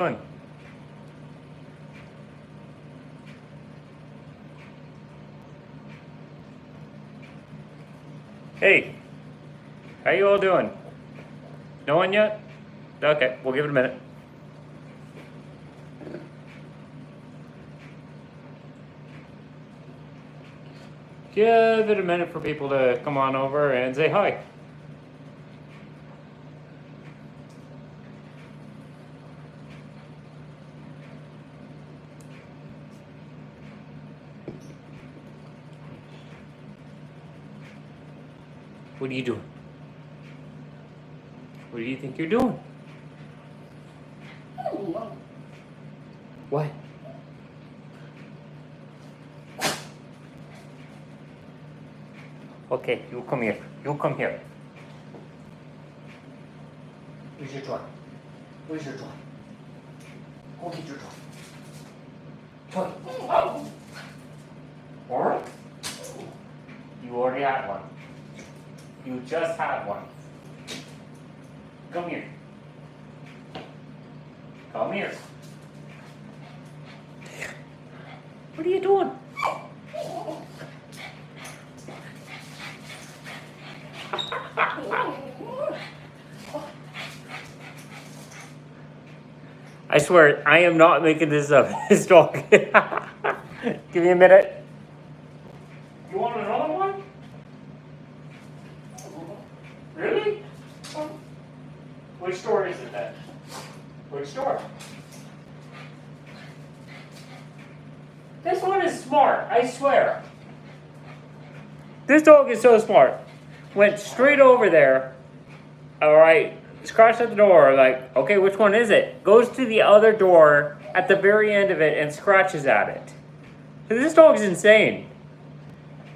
Doing? Hey, how you all doing? No one yet? Okay, we'll give it a minute. Give it a minute for people to come on over and say hi. What are you doing? What do you think you're doing? What? Okay, you come here. You come here. Where's your toy? Where's your toy? Go get your toy. Toy. Alright. You already had one. You just had one. Come here. Come here. What are you doing? I swear, I am not making this up. This dog. Give me a minute. You want another one? Really? Which store is it then? Which store? This one is smart, I swear. This dog is so smart. Went straight over there. Alright, scratched at the door, like, okay, which one is it? Goes to the other door at the very end of it and scratches at it. So this dog is insane.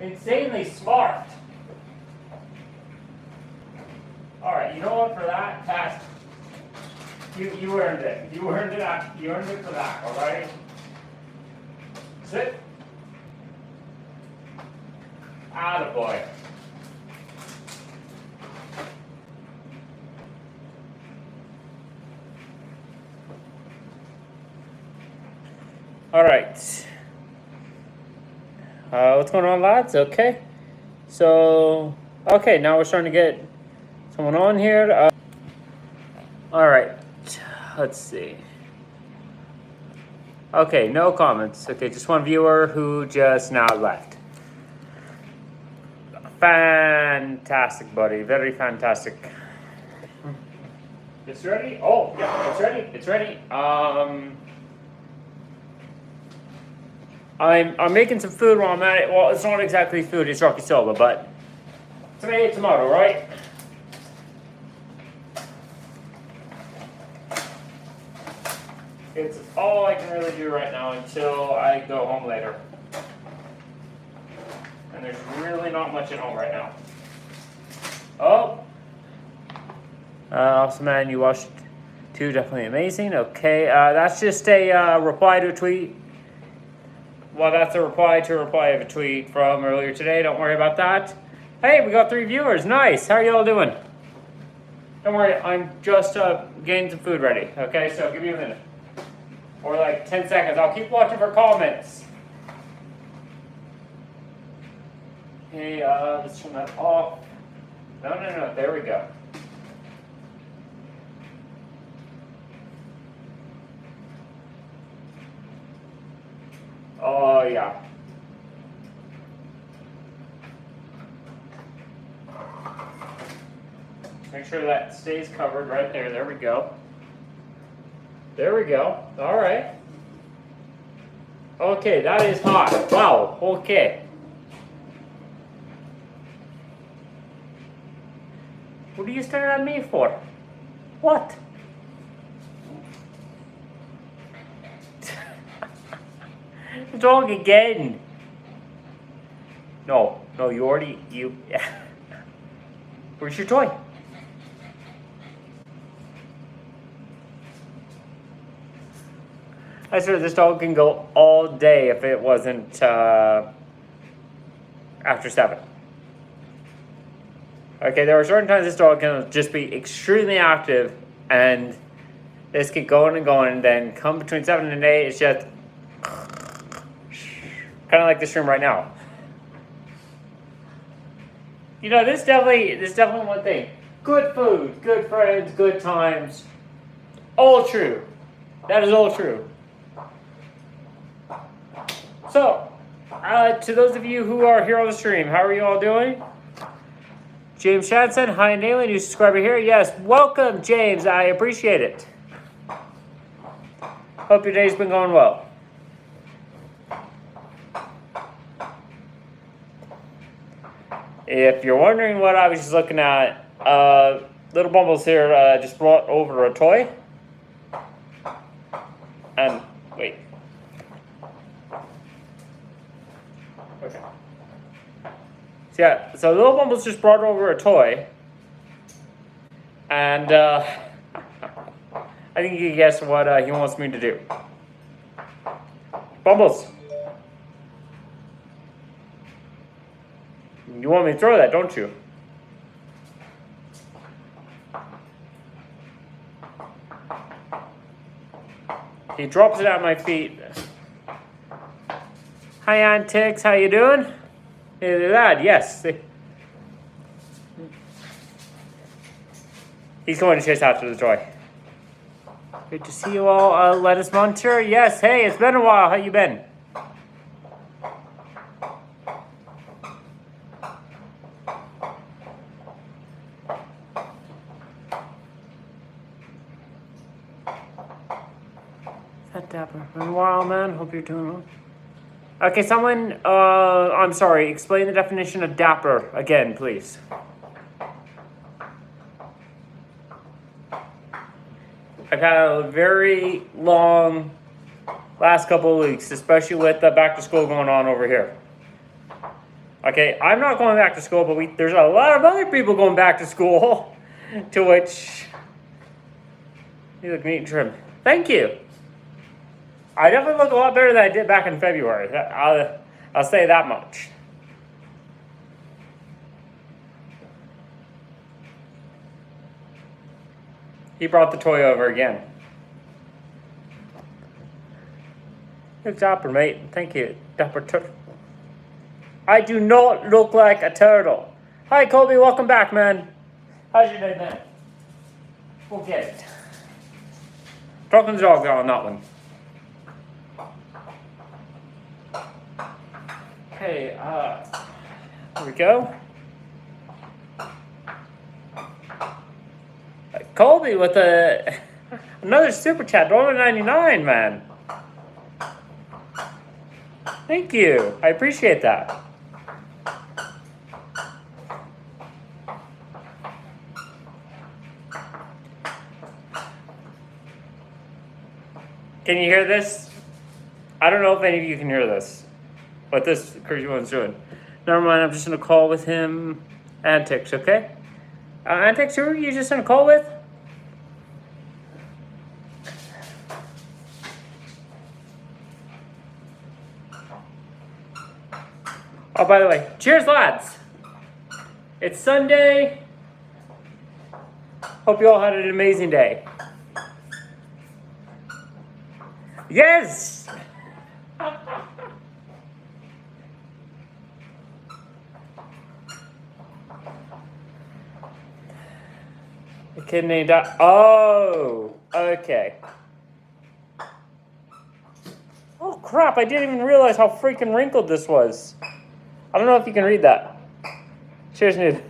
Insanely smart. Alright, you know what, for that task, you earned it. You earned it for that, alright? Sit. Attaboy. Alright. What's going on, lads? Okay. So, okay, now we're starting to get someone on here. Alright. Let's see. Okay, no comments. Okay, just one viewer who just now left. Fantastic, buddy. Very fantastic. It's ready? Oh, yeah, it's ready. It's ready. I'm making some food while I'm at it. Well, it's not exactly food, it's yakisoba, but tomato, right? It's all I can really do right now until I go home later. And there's really not much at home right now. Oh! Awesome, man, you watched too, definitely amazing. Okay, that's just a reply to a tweet. Well, that's a reply to a reply of a tweet from earlier today. Don't worry about that. Hey, we got 3 viewers. Nice. How are y'all doing? Don't worry, I'm just getting some food ready. Okay, so give me a minute. Or like 10 seconds. I'll keep watching for comments. Hey, let's turn that off. No. There we go. Oh, yeah. Make sure that stays covered right there. There we go. There we go. All right. Okay, that is hot. Wow. Okay. What are you staring at me for? What? The dog again. No, you. Where's your toy? I swear this dog can go all day if it wasn't after 7. Okay, there are certain times this dog can just be extremely active and Just keep going and going, and then come between 7 and 8, it's just kind of like this room right now. You know, this definitely one thing. Good food, good friends, good times. All true. That is all true. So, to those of you who are here on the stream, how are you all doing? James Shadson, hi Nayland, new subscriber here. Yes, welcome James, I appreciate it. Hope your day's been going well. If you're wondering what I was just looking at, Little Bumbles here just brought over a toy. And, wait. Okay. So yeah, so Little Bumbles just brought over a toy. And, I think you can guess what he wants me to do. Bumbles. You want me to throw that, don't you? He drops it at my feet. Hi, Antics. How you doing? Hey, lad. Yes. He's going to chase after the toy. Good to see you all. Lettuce Muncher. Yes. Hey, it's been a while. How you been? Dapper. Been a while, man. Hope you're doing well. Okay, someone, I'm sorry, explain the definition of dapper again, please. I've had a very long last couple of weeks, especially with the back to school going on over here. Okay, I'm not going back to school, but there's a lot of other people going back to school, to which, you look neat and trim. Thank you. I definitely look a lot better than I did back in February. I'll say that much. He brought the toy over again. Good Dapper, mate. Thank you, Dapper Turtle. I do not look like a turtle. Hi, Colby. Welcome back, man. How's your day, man? We'll get it. Talking to the dog on that one. Okay, here we go. Colby with another super chat, $1.99, man. Thank you. I appreciate that. Can you hear this? I don't know if any of you can hear this. What this crazy one's doing. Never mind, I'm just in a call with him. Antics, okay? Antics, who are you just in a call with? Oh, by the way, cheers, lads. It's Sunday. Hope you all had an amazing day. Yes! The kid named... Oh, okay. Oh, crap, I didn't even realize how freaking wrinkled this was. I don't know if you can read that. Cheers, Nude.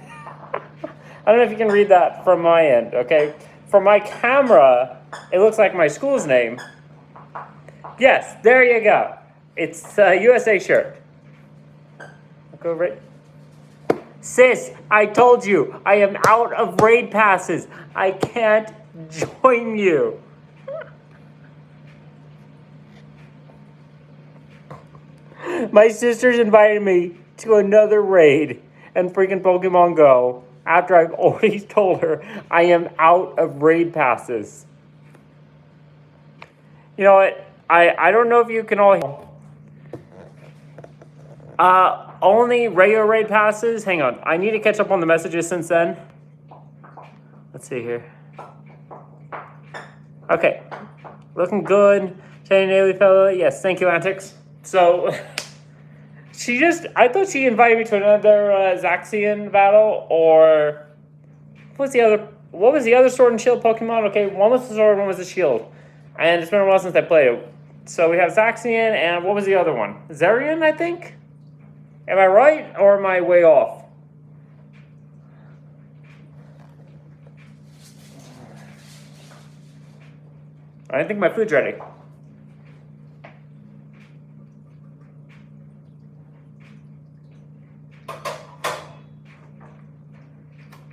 I don't know if you can read that from my end, okay? From my camera, it looks like my school's name. Yes, there you go. It's a USA shirt. Go right. Sis, I told you, I am out of raid passes. I can't join you. My sister's invited me to another raid and freaking Pokemon Go after I've already told her I am out of raid passes. You know what? I don't know if you can all... Only regular raid passes. Hang on. I need to catch up on the messages since then. Let's see here. Okay. Looking good. Shiny Daily Fellow. Yes, thank you, Antics. So, I thought she invited me to another Zaxian battle, or what was the other Sword and Shield Pokemon? Okay, one was the Sword, one was the Shield. And it's been a while since I played it. So we have Zaxian, and what was the other one? Zerion, I think? Am I right, or am I way off? I think my food's ready.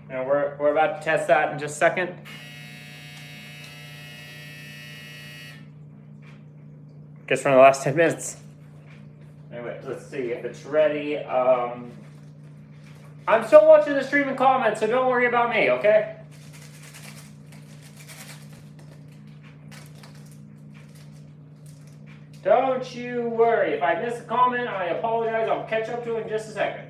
And we're about to test that in just a second. Just from the last 10 minutes. Anyway, let's see if it's ready. I'm still watching the stream and comments, so don't worry about me, okay? Don't you worry. If I miss a comment, I apologize. I'll catch up to it in just a second.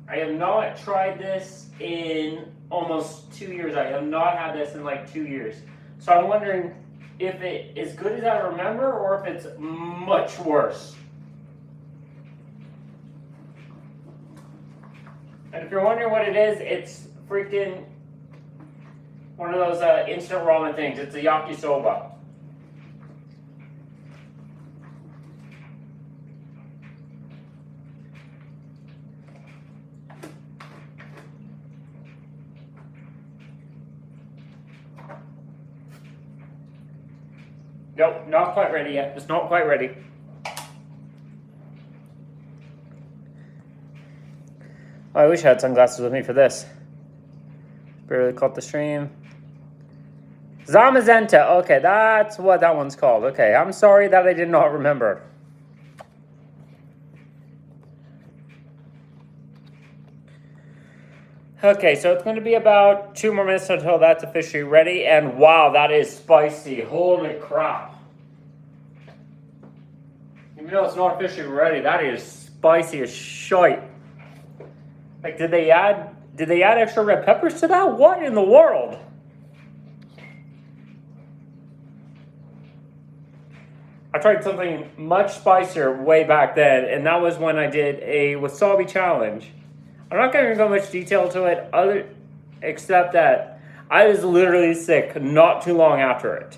I have not tried this in almost 2 years. I have not had this in like 2 years. So I'm wondering if it is good as I remember or if it's much worse. And if you're wondering what it is, it's freaking one of those instant ramen things. It's a yakisoba. Nope, not quite ready yet. It's not quite ready. Oh, I wish I had sunglasses with me for this. Barely caught the stream. Zamazenta. Okay, that's what that one's called. Okay, I'm sorry that I did not remember. Okay, so it's going to be about 2 more minutes until that's officially ready. And wow, that is spicy. Holy crap. Even though it's not officially ready, that is spicy as shite. Like, did they add extra red peppers to that? What in the world? I tried something much spicier way back then, and that was when I did a wasabi challenge. I'm not going to go much detail to it, except that I was literally sick not too long after it.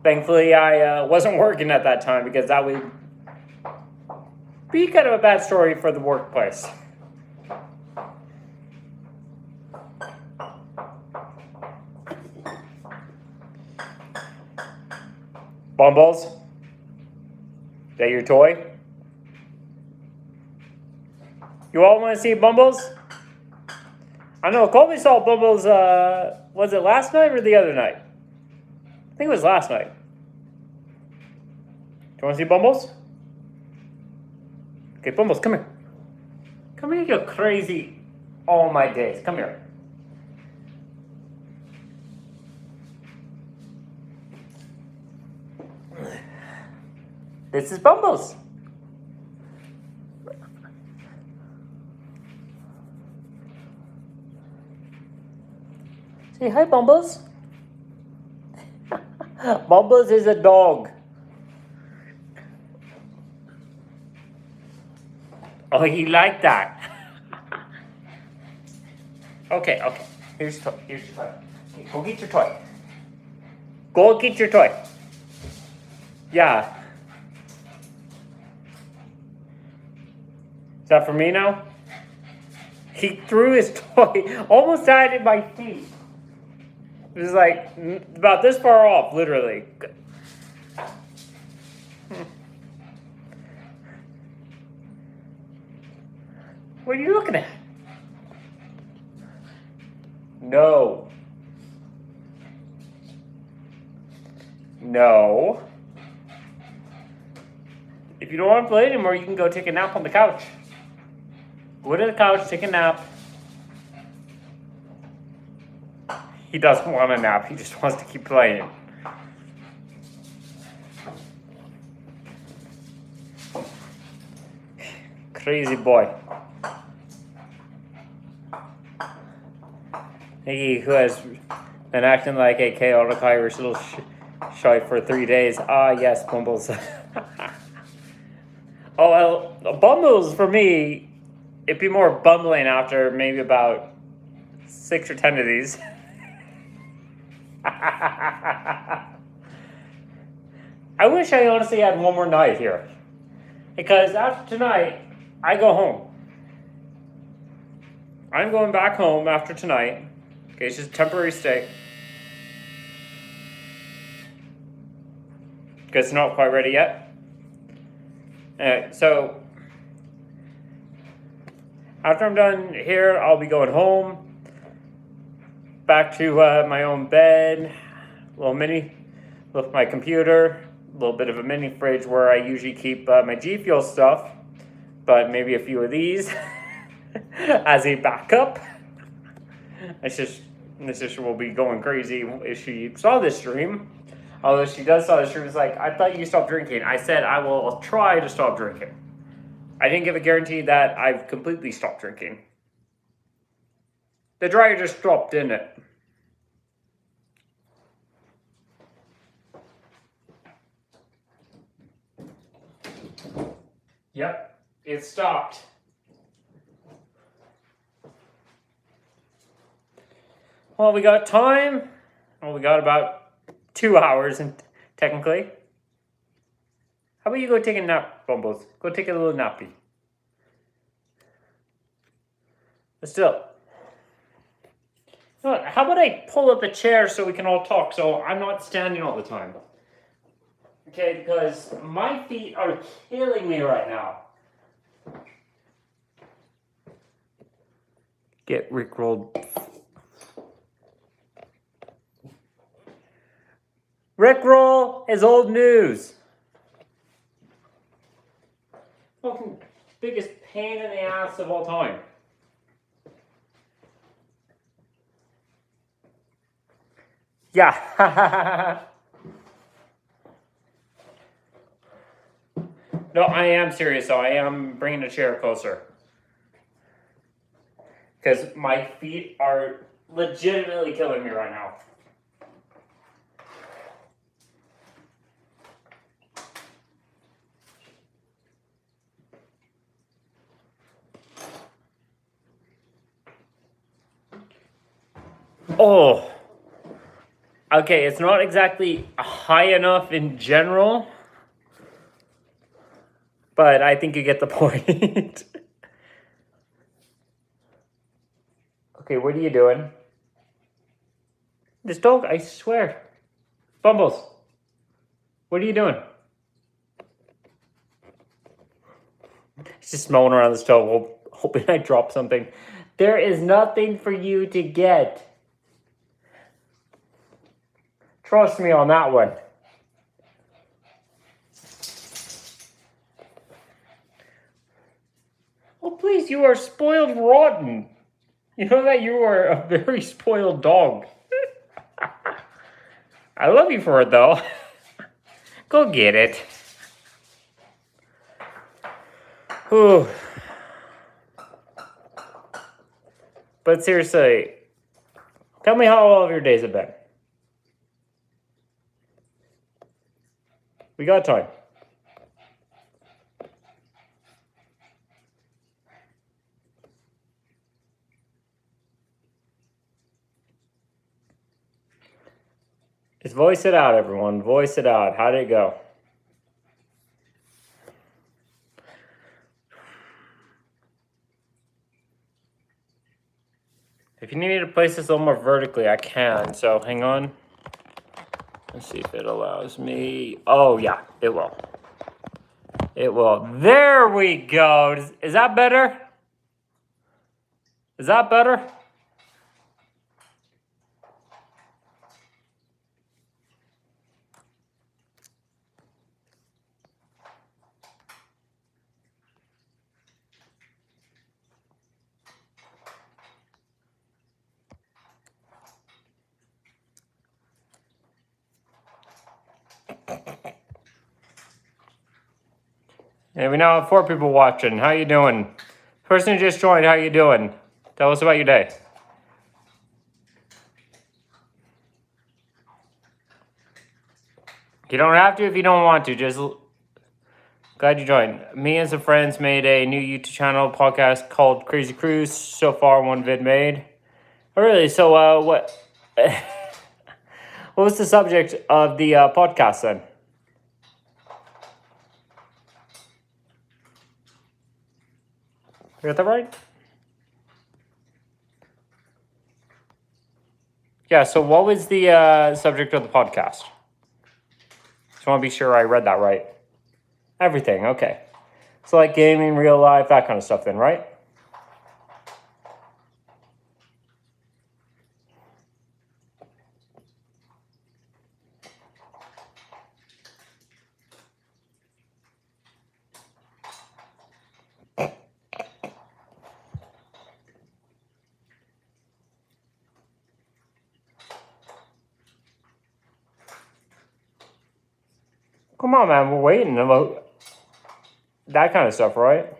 Thankfully, I wasn't working at that time because that would be kind of a bad story for the workplace. Bumbles? Is that your toy? You all want to see Bumbles? I know Colby saw Bumbles, was it last night or the other night? I think it was last night. Do you want to see Bumbles? Okay, Bumbles, come here. Come here, you crazy all my days. Come here. This is Bumbles. Say hi, Bumbles. Bumbles is a dog. Oh, he liked that. Okay. Here's your toy. Okay, go get your toy. Go get your toy. Yeah. Is that for me now? He threw his toy, almost died at my feet. It was like about this far off, literally. What are you looking at? No. If you don't want to play anymore, you can go take a nap on the couch. Go to the couch, take a nap. He doesn't want a nap. He just wants to keep playing. Crazy boy. He who has been acting like a chaotic Irish little shite for 3 days. Ah, yes, Bumbles. Oh, well, Bumbles for me, it'd be more bumbling after maybe about 6 or 10 of these. I wish I honestly had one more night here. Because after tonight, I go home. I'm going back home after tonight. Okay, it's just a temporary stay. Because it's not quite ready yet. So, after I'm done here, I'll be going home. Back to my own bed. Little mini with my computer. A little bit of a mini fridge where I usually keep my G Fuel stuff. But maybe a few of these as a backup. My sister will be going crazy if she saw this stream. Although she does saw the stream, it's like, I thought you stopped drinking. I said I will try to stop drinking. I didn't give a guarantee that I've completely stopped drinking. The dryer just dropped, didn't it? Yep, it stopped. Well, we got time. Well, we got about 2 hours, and technically. How about you go take a nap, Bumbles? Go take a little nappy. But still. How about I pull up a chair so we can all talk, so I'm not standing all the time? Okay, because my feet are killing me right now. Get Rickrolled. Rickroll is old news. Fucking biggest pain in the ass of all time. Yeah. No, I am serious though. I am bringing the chair closer. Because my feet are legitimately killing me right now. Oh. Okay, it's not exactly high enough in general. But I think you get the point. Okay, what are you doing? This dog, I swear. Bumbles. What are you doing? He's just smelling around the stove, hoping I drop something. There is nothing for you to get. Trust me on that one. Oh, please, you are spoiled rotten. You know that you are a very spoiled dog. I love you for it, though. Go get it. Whew. But seriously, tell me how all of your days have been. We got time. Just voice it out, everyone. Voice it out. How did it go? If you need me to place this a little more vertically, I can. So hang on. Let's see if it allows me. Oh, yeah, it will. It will. There we go. Is that better? Is that better? And we now have 4 people watching. How you doing? Person who just joined, how you doing? Tell us about your day. You don't have to if you don't want to. Just glad you joined. Me and some friends made a new YouTube channel podcast called Crazy Cruise. So far, 1 vid made. Oh, really? So, what? What was the subject of the podcast then? You got that right? Yeah, so what was the subject of the podcast? Just want to be sure I read that right. Everything, okay. So like gaming, real life, that kind of stuff then, right? Come on, man, we're waiting about that kind of stuff, right?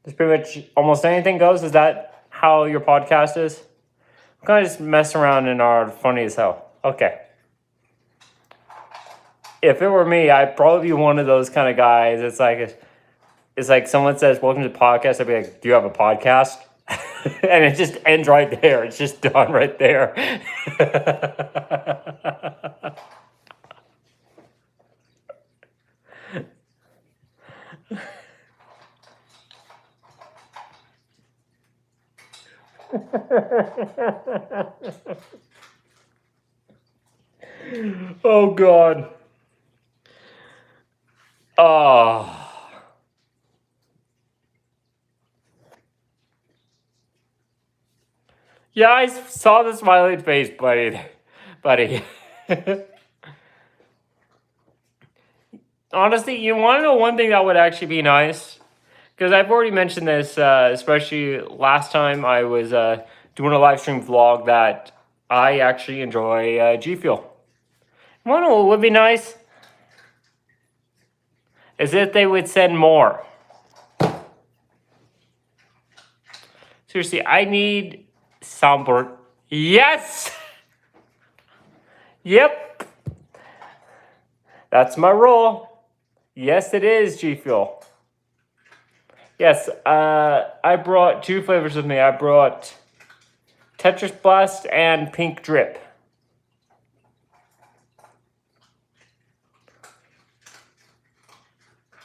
Just pretty much almost anything goes. Is that how your podcast is? I'm kind of just mess around and are funny as hell. Okay. If it were me, I'd probably be one of those kind of guys. It's like someone says, "Welcome to the podcast." I'd be like, "Do you have a podcast?" And it just ends right there. It's just done right there. Oh God. Oh. Yeah, I saw the smiling face, buddy. Honestly, you want to know one thing that would actually be nice? Because I've already mentioned this, especially last time I was doing a live stream vlog, that I actually enjoy G Fuel. You want to know what would be nice? Is if they would send more. Seriously, I need soundboard. Yes! Yep. That's my role. Yes, it is G Fuel. Yes, I brought 2 flavors with me. I brought Tetris Blast and Pink Drip.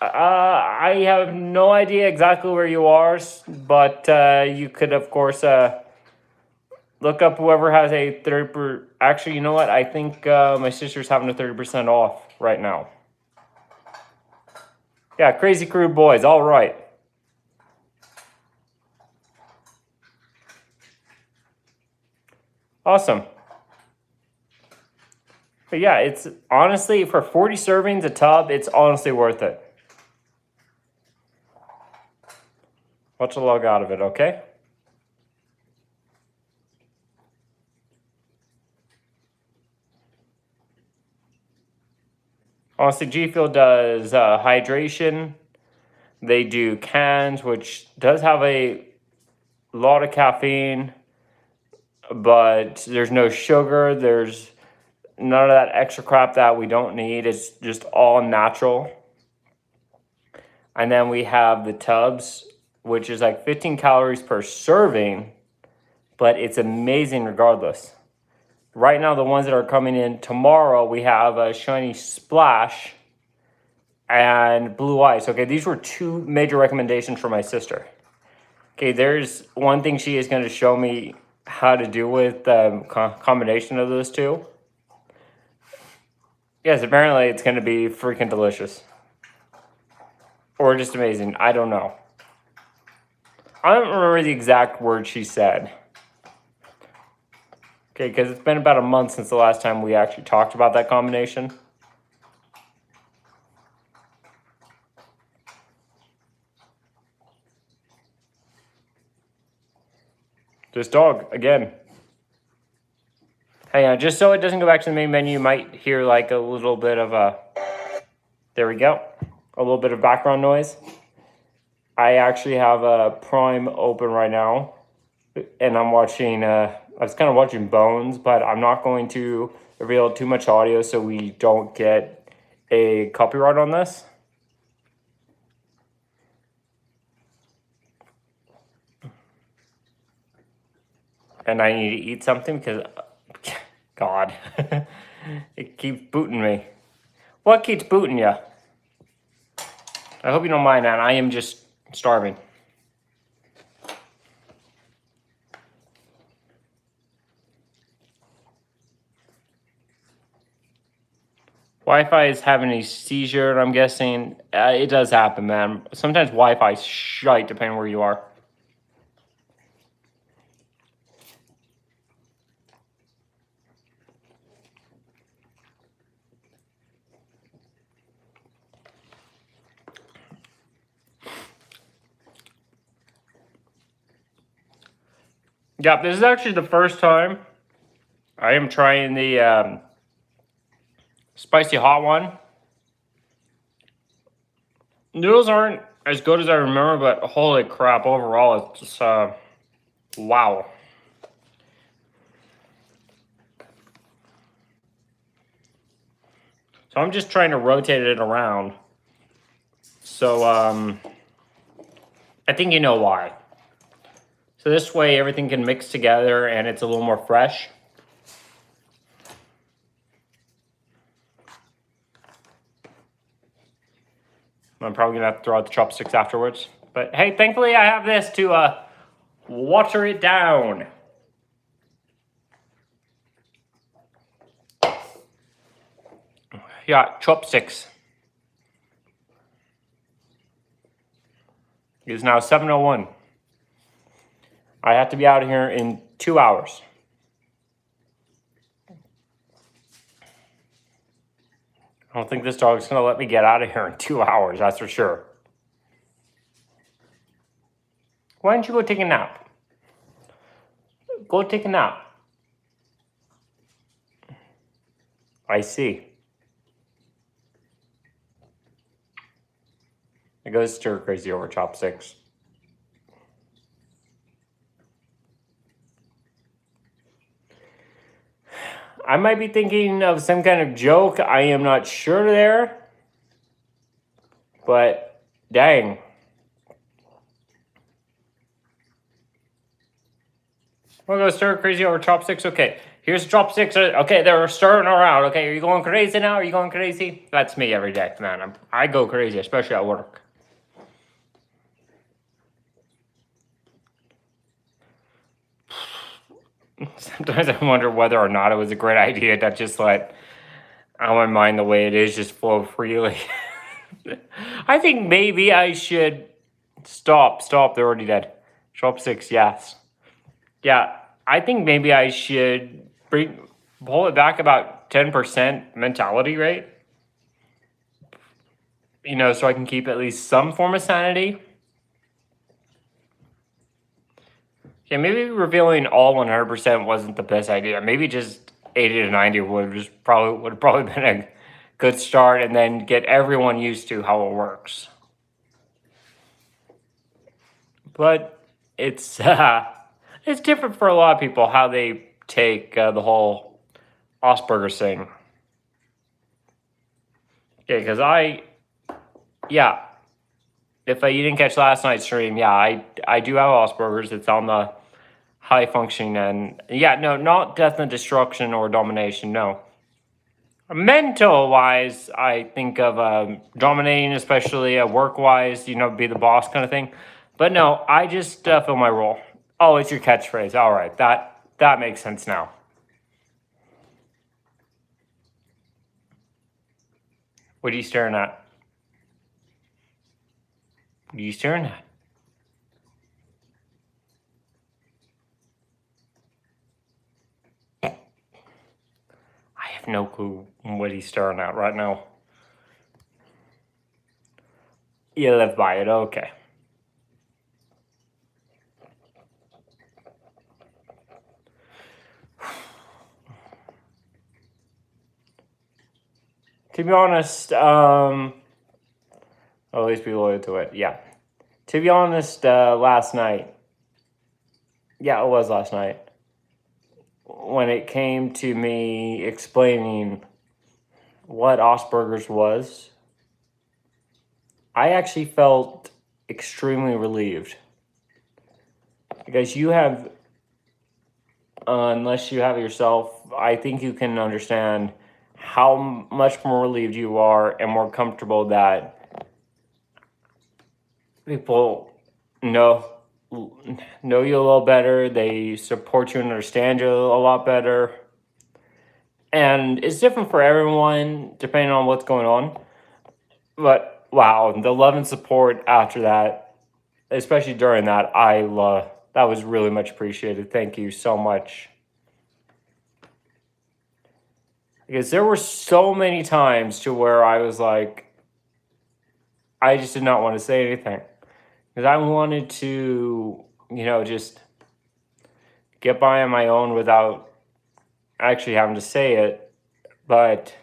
I have no idea exactly where you are, but you could, of course, look up whoever has a 30%. Actually, you know what? I think my sister's having a 30% off right now. Yeah, Crazy Crew Boys. All right. Awesome. But yeah, it's honestly, for 40 servings a tub, it's honestly worth it. Watch the log out of it, okay? Honestly, G Fuel does hydration. They do cans, which does have a lot of caffeine, but there's no sugar. There's none of that extra crap that we don't need. It's just all natural. And then we have the tubs, which is like 15 calories per serving, but it's amazing regardless. Right now, the ones that are coming in tomorrow, we have a Shiny Splash and Blue Ice. Okay, these were 2 major recommendations for my sister. Okay, there's one thing she is going to show me how to do with the combination of those 2. Yes, apparently it's going to be freaking delicious. Or just amazing. I don't know. I don't remember the exact word she said. Okay, because it's been about a month since the last time we actually talked about that combination. This dog, again. Hey, just so it doesn't go back to the main menu, you might hear like a little bit of a... There we go. a little bit of background noise. I actually have a Prime open right now, and I'm watching. I was kind of watching Bones, but I'm not going to reveal too much audio so we don't get a copyright on this. And I need to eat something because, God, it keeps booting me. What keeps booting you? I hope you don't mind, man. I am just starving. Wi-Fi is having a seizure, and I'm guessing it does happen, man. Sometimes Wi-Fi is shite depending where you are. Yeah, this is actually the first time I am trying the spicy hot one. Noodles aren't as good as I remember, but holy crap, overall it's just, wow. So I'm just trying to rotate it around. So, I think you know why. So this way everything can mix together and it's a little more fresh. I'm probably gonna have to throw out the chopsticks afterwards. But hey, thankfully I have this to water it down. Yeah, chopsticks. It is now 7:01. I have to be out of here in 2 hours. I don't think this dog's gonna let me get out of here in 2 hours, that's for sure. Why don't you go take a nap? Go take a nap. I see. It goes stir crazy over chopsticks. I might be thinking of some kind of joke. I am not sure there. But dang. We're gonna stir crazy over chopsticks. Okay, here's chopsticks. Okay, they're stirring around. Okay, are you going crazy now? Are you going crazy? That's me every day, man. I go crazy, especially at work. Sometimes I wonder whether or not it was a great idea to just let my mind the way it is just flow freely. I think maybe I should stop. They're already dead. Chopsticks, yes. Yeah, I think maybe I should pull it back about 10% mentality rate. You know, so I can keep at least some form of sanity. Yeah, maybe revealing all 100% wasn't the best idea. Maybe just 80 to 90 would have probably been a good start, and then get everyone used to how it works. But it's it's different for a lot of people how they take the whole Asperger's thing. Okay, because yeah, if you didn't catch last night's stream, yeah, I do have Asperger's. It's on the high functioning and yeah, no, not death and destruction or domination. No, mental wise, I think of dominating, especially work wise. You know, be the boss kind of thing. But no, I just fill my role. Oh, it's your catchphrase. All right, that makes sense now. What are you staring at? What are you staring at? I have no clue what he's staring at right now. You live by it, okay. To be honest, Or at least be loyal to it. Yeah. To be honest, last night. Yeah, it was last night. When it came to me explaining what Asperger's was, I actually felt extremely relieved. Because you have, unless you have it yourself, I think you can understand how much more relieved you are and more comfortable that people know you a little better. They support you and understand you a lot better. And it's different for everyone depending on what's going on. But wow, the love and support after that, especially during that, that was really much appreciated. Thank you so much. Because there were so many times to where I was like, I just did not want to say anything. Because I wanted to, just get by on my own without actually having to say it. But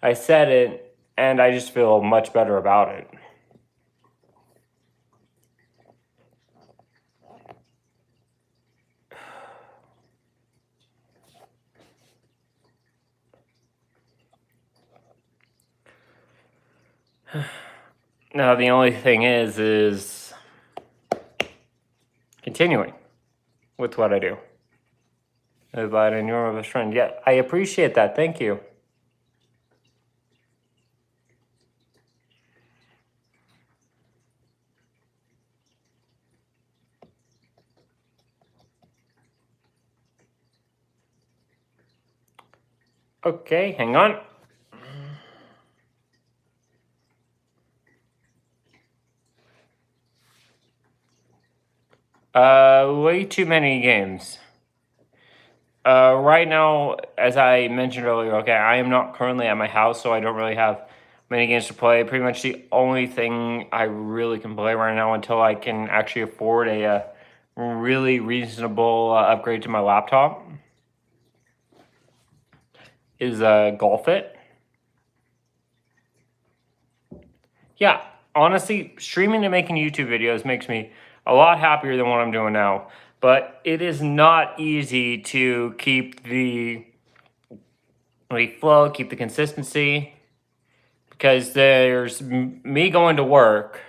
I said it, and I just feel much better about it. Now, the only thing is continuing with what I do. But in your best friend, yeah, I appreciate that. Thank you. Okay, hang on. Way too many games. Right now, as I mentioned earlier, okay, I am not currently at my house, so I don't really have many games to play. Pretty much the only thing I really can play right now until I can actually afford a really reasonable upgrade to my laptop is Golf It. Yeah, honestly, streaming and making YouTube videos makes me a lot happier than what I'm doing now. But it is not easy to keep the flow, keep the consistency, because there's me going to work,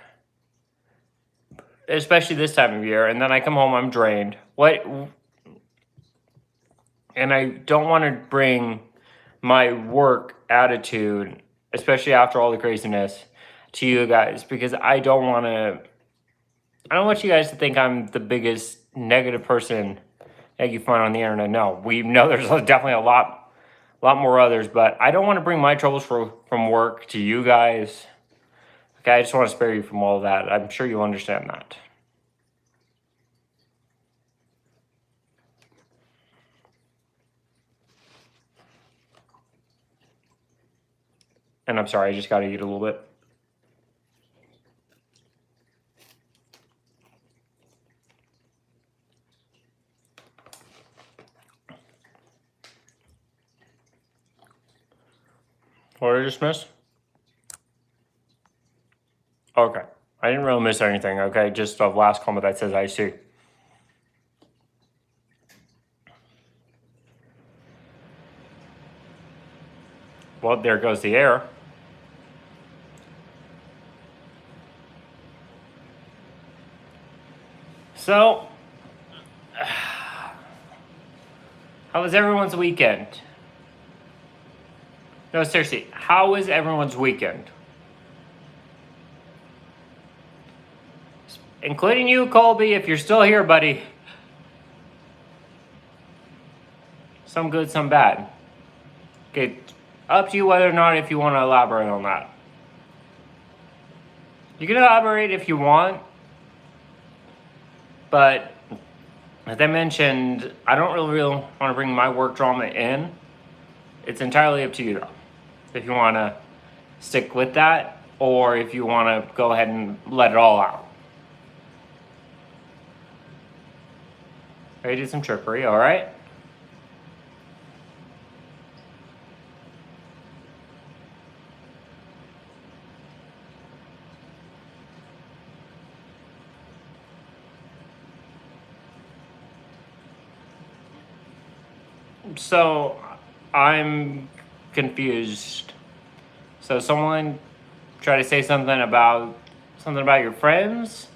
especially this time of year, and then I come home, I'm drained. And I don't want to bring my work attitude, especially after all the craziness, to you guys, because I don't want you guys to think I'm the biggest negative person that you find on the internet. No, we know there's definitely a lot more others, but I don't want to bring my troubles from work to you guys. Okay, I just want to spare you from all of that. I'm sure you'll understand that. And I'm sorry, I just got to eat a little bit. What did I just miss? Okay. I didn't really miss anything, okay? Just a last comment that says I see. Well, there goes the air. So, how was everyone's weekend? No, seriously, how was everyone's weekend? Including you, Colby, if you're still here, buddy. Some good, some bad. Okay, up to you whether or not if you want to elaborate on that. You can elaborate if you want, but as I mentioned, I don't really want to bring my work drama in. It's entirely up to you, though. If you want to stick with that, or if you want to go ahead and let it all out. Ready to do some trickery, all right? So I'm confused. So someone tried to say something about your friends?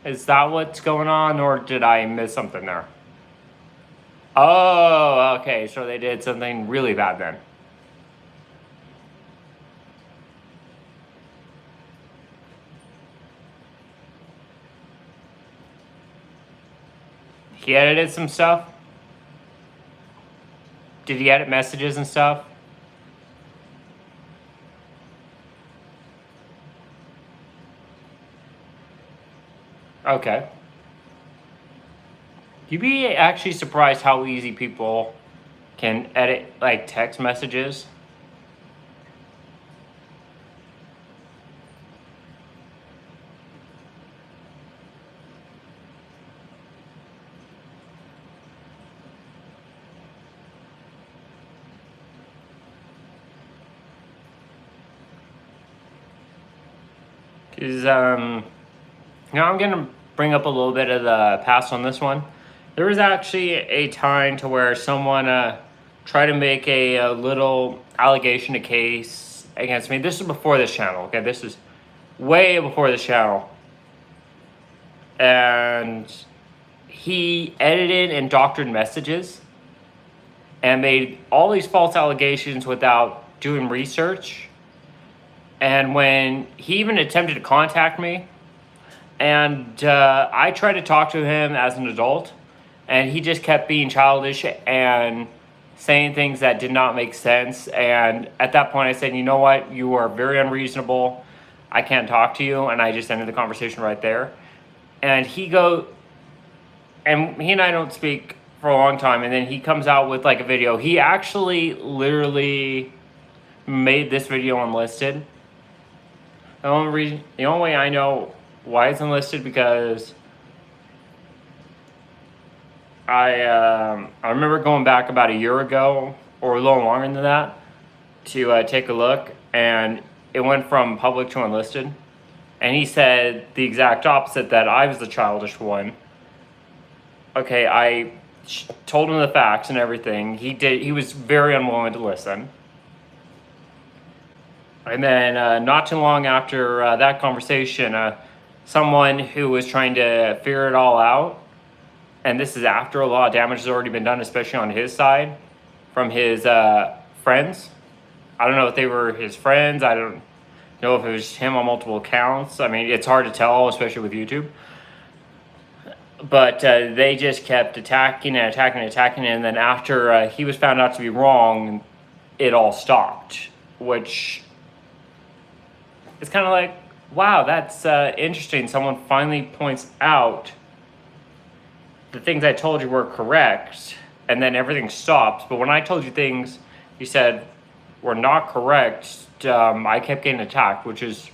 Is that what's going on, or did I miss something there? Oh, okay. So they did something really bad then. He edited some stuff. Did he edit messages and stuff? Okay. You'd be actually surprised how easy people can edit like text messages. Because now I'm gonna bring up a little bit of the past on this one. There was actually a time to where someone tried to make a little allegation, a case against me. This is before this channel. Okay, this is way before this channel, and he edited and doctored messages and made all these false allegations without doing research. And when he even attempted to contact me, and I tried to talk to him as an adult, and he just kept being childish and saying things that did not make sense. And at that point, I said, you know what? You are very unreasonable. I can't talk to you. And I just ended the conversation right there. And he and I don't speak for a long time. And then he comes out with like a video. He actually literally made this video unlisted. The only way I know why it's unlisted, because I remember going back about a year ago or a little longer than that to take a look, and it went from public to unlisted. And he said the exact opposite, that I was the childish one. Okay, I told him the facts and everything. He was very unwilling to listen. And then not too long after that conversation, someone who was trying to figure it all out, and this is after a lot of damage has already been done, especially on his side, from his friends. I don't know if they were his friends. I don't know if it was him on multiple accounts. I mean, it's hard to tell, especially with YouTube. But they just kept attacking, and then after he was found out to be wrong, it all stopped, which is kind of like, wow, that's interesting. Someone finally points out the things I told you were correct, and then everything stops. But when I told you things you said were not correct, I kept getting attacked, which is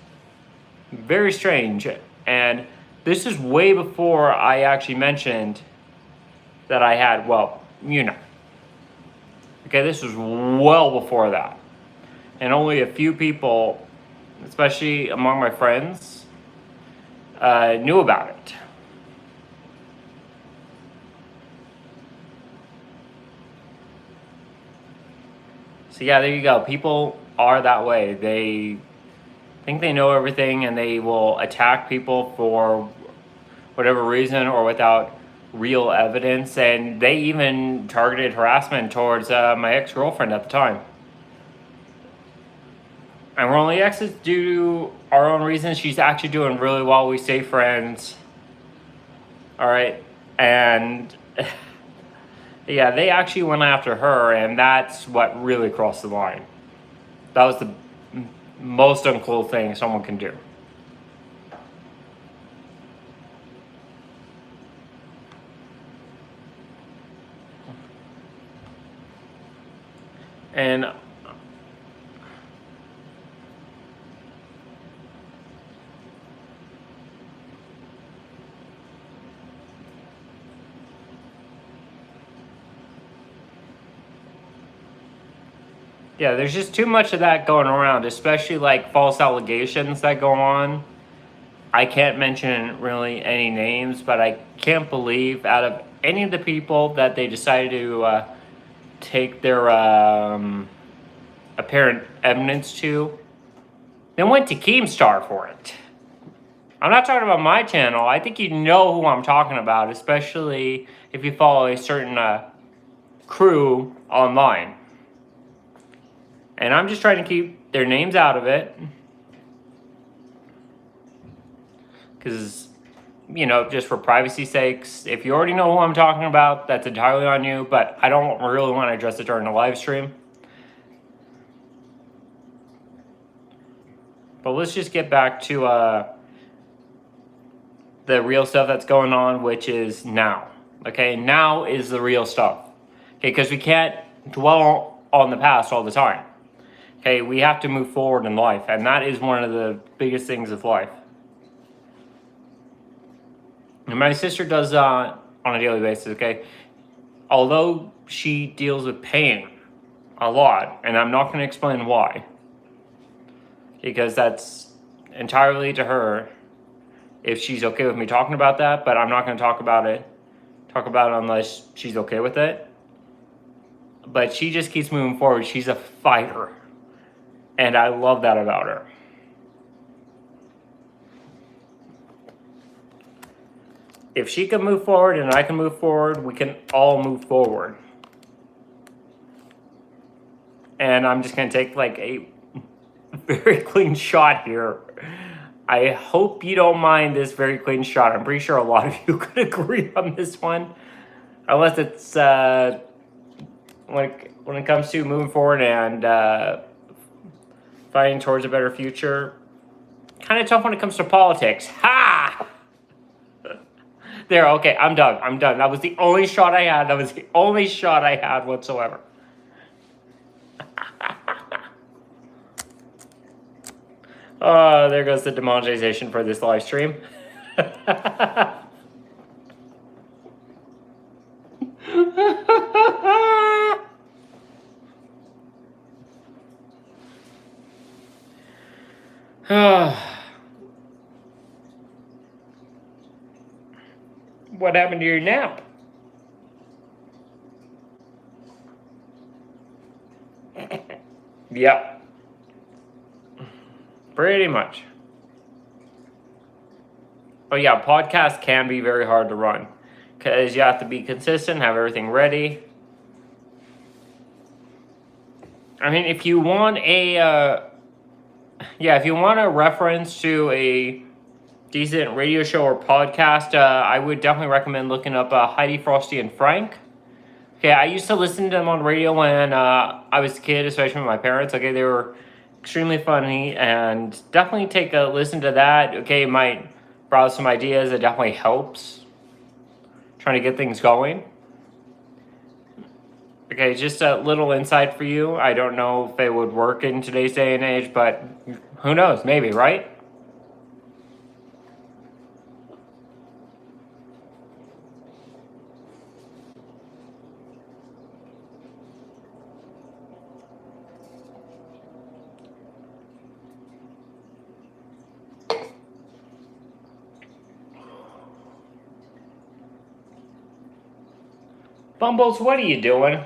very strange. And this is way before I actually mentioned that I had, well, you know. Okay, this was well before that. And only a few people, especially among my friends, knew about it. So yeah, there you go. People are that way. They think they know everything, and they will attack people for whatever reason or without real evidence. And they even targeted harassment towards my ex-girlfriend at the time. And we're only exes due to our own reasons. She's actually doing really well. We stay friends. All right. And yeah, they actually went after her, and that's what really crossed the line. That was the most uncool thing someone can do. And yeah, there's just too much of that going around, especially like false allegations that go on. I can't mention really any names, but I can't believe out of any of the people that they decided to take their apparent evidence to, then went to Keemstar for it. I'm not talking about my channel. I think you know who I'm talking about, especially if you follow a certain crew online. And I'm just trying to keep their names out of it. Because, you know, just for privacy sakes, if you already know who I'm talking about, that's entirely on you. But I don't really want to address it during the live stream. But let's just get back to the real stuff that's going on, which is now. Okay, now is the real stuff. Okay, because we can't dwell on the past all the time. Okay, we have to move forward in life, and that is one of the biggest things of life. And my sister does on a daily basis, okay? Although she deals with pain a lot, and I'm not going to explain why, because that's entirely to her if she's okay with me talking about that, but I'm not going to talk about it unless she's okay with it. But she just keeps moving forward. She's a fighter, and I love that about her. If she can move forward and I can move forward, we can all move forward. And I'm just going to take like a very clean shot here. I hope you don't mind this very clean shot. I'm pretty sure a lot of you could agree on this one. Unless it's when it comes to moving forward and fighting towards a better future. Kind of tough when it comes to politics. Ha! There, okay, I'm done. That was the only shot I had. Whatsoever. Oh, there goes the demonetization for this live stream. What happened to your nap? Yep. Pretty much. Oh yeah, podcasts can be very hard to run because you have to be consistent, have everything ready. I mean, if you want a reference to a decent radio show or podcast, I would definitely recommend looking up Heidi, Frosty, and Frank. Okay, I used to listen to them on radio when I was a kid, especially with my parents. Okay, they were extremely funny, and definitely take a listen to that. Okay, it might browse some ideas. It definitely helps trying to get things going. Okay, just a little insight for you. I don't know if it would work in today's day and age, but who knows? Maybe, right? Bumbles, what are you doing?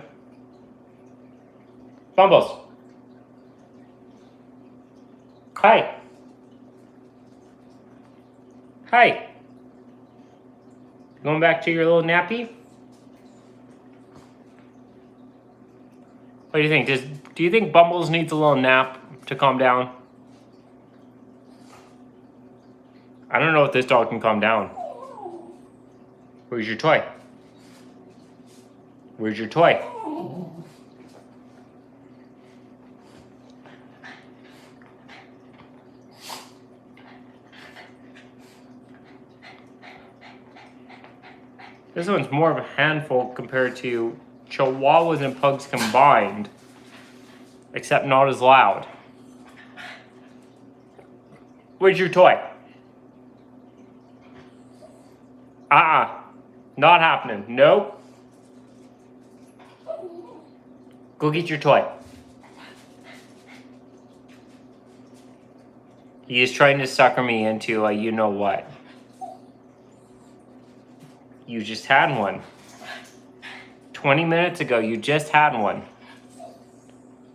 Bumbles. Hi. Hi. Going back to your little nappy? What do you think? Do you think Bumbles needs a little nap to calm down? I don't know if this dog can calm down. Where's your toy? Where's your toy? This one's more of a handful compared to Chihuahuas and Pugs combined, except not as loud. Where's your toy? Not happening. Nope. Go get your toy. He's trying to sucker me into you know what. You just had one 20 minutes ago, you just had one.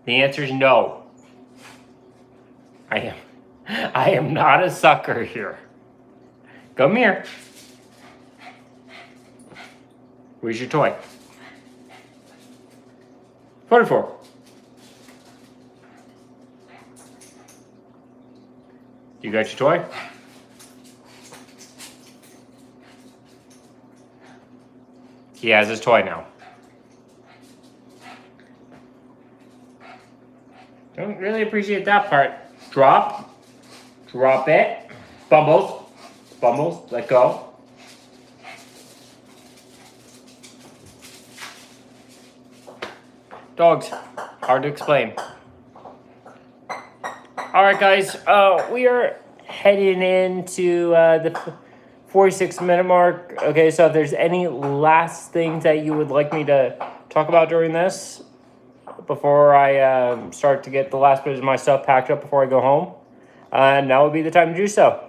The answer is no. I am not a sucker here. Come here. Where's your toy? 44. You got your toy? He has his toy now. Don't really appreciate that part. Drop. Drop it. Bumbles. Bumbles. Let go. Dogs. Hard to explain. Alright guys, we are heading into the 46-minute mark. Okay, so if there's any last things that you would like me to talk about during this, before I start to get the last bit of my stuff packed up before I go home, now would be the time to do so.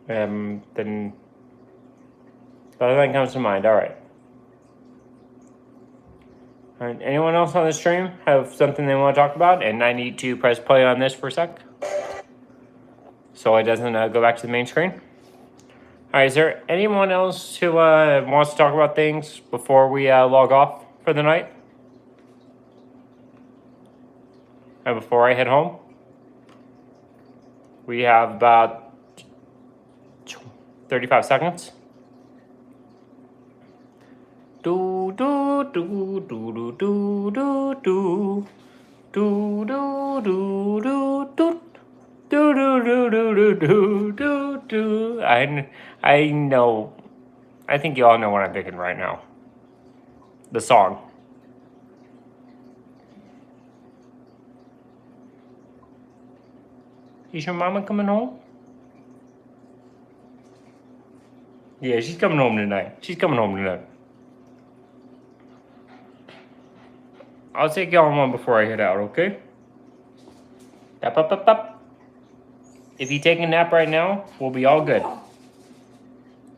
Then nothing comes to mind. All right. All right. Anyone else on the stream have something they want to talk about? And I need to press play on this for a sec, so it doesn't go back to the main screen. All right. Is there anyone else who wants to talk about things before we log off for the night? And before I head home, we have about 35 seconds. Do do do do do do do do do do do do do do do do do do. I know. I think you all know what I'm thinking right now. The song. Is your mama coming home? Yeah, she's coming home tonight. She's coming home tonight. I'll take y'all one before I head out, okay? Tap, up, up, up. If you take a nap right now, we'll be all good. All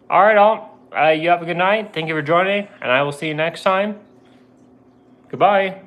right, all. You have a good night. Thank you for joining, and I will see you next time. Goodbye.